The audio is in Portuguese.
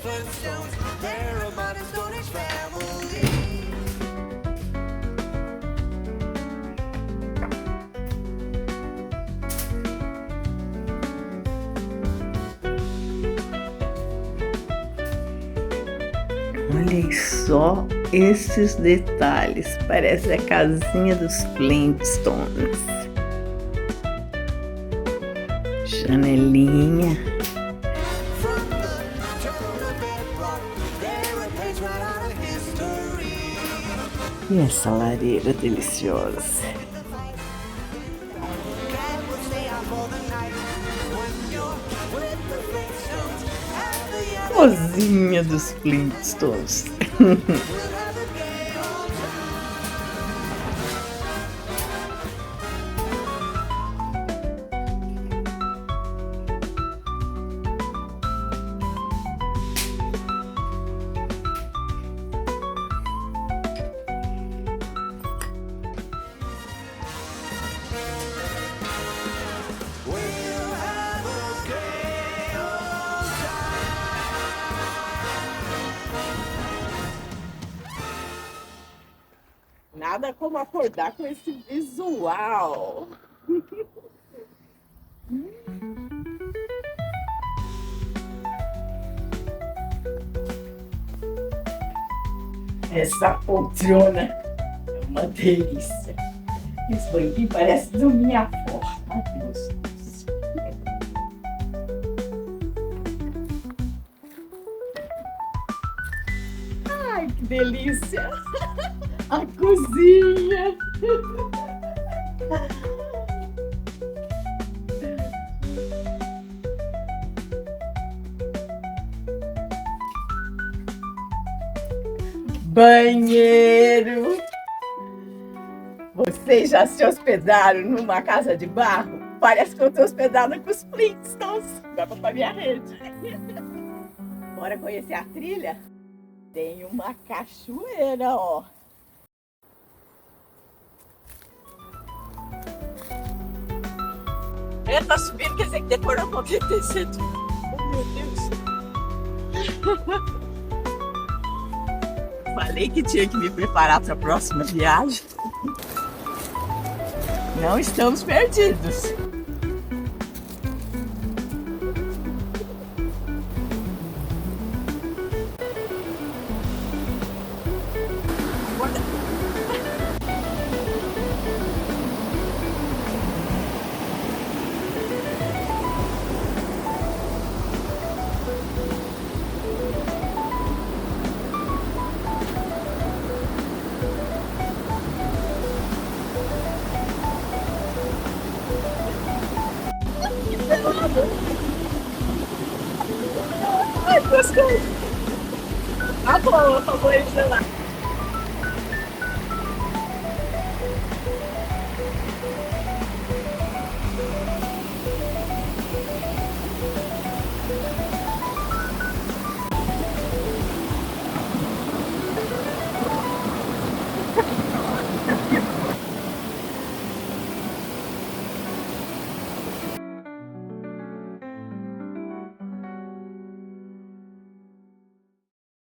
Flintstones, they're a modern Stone Age family. Olhem só esses detalhes, parece a casinha dos Flintstones. Janelinha. From the turtle to bedrock, they're a page right out of history. E essa lareira deliciosa. Cat will stay out for the night when you're with the Flintstones and the yellow Cozinha dos Flintstones. will have a gay old time. We'll have a gay old Nada como acordar com esse visual. Essa poltrona é uma delícia. Esse banquinho parece do minha avó. Ai, que gostoso. Ai, que delícia. A cozinha. Banheiro. Vocês já se hospedaram numa casa de barro? Parece que eu tô hospedada com os Flintstones. Dá pra minha rede. Bora conhecer a trilha? Tem uma cachoeira, ó. Ele tá subindo, quer dizer que decorou com 37. Oh, meu Deus. Falei que tinha que me preparar para a próxima viagem. Não estamos perdidos. Ai, gostoso. Tá bom, eu vou lá.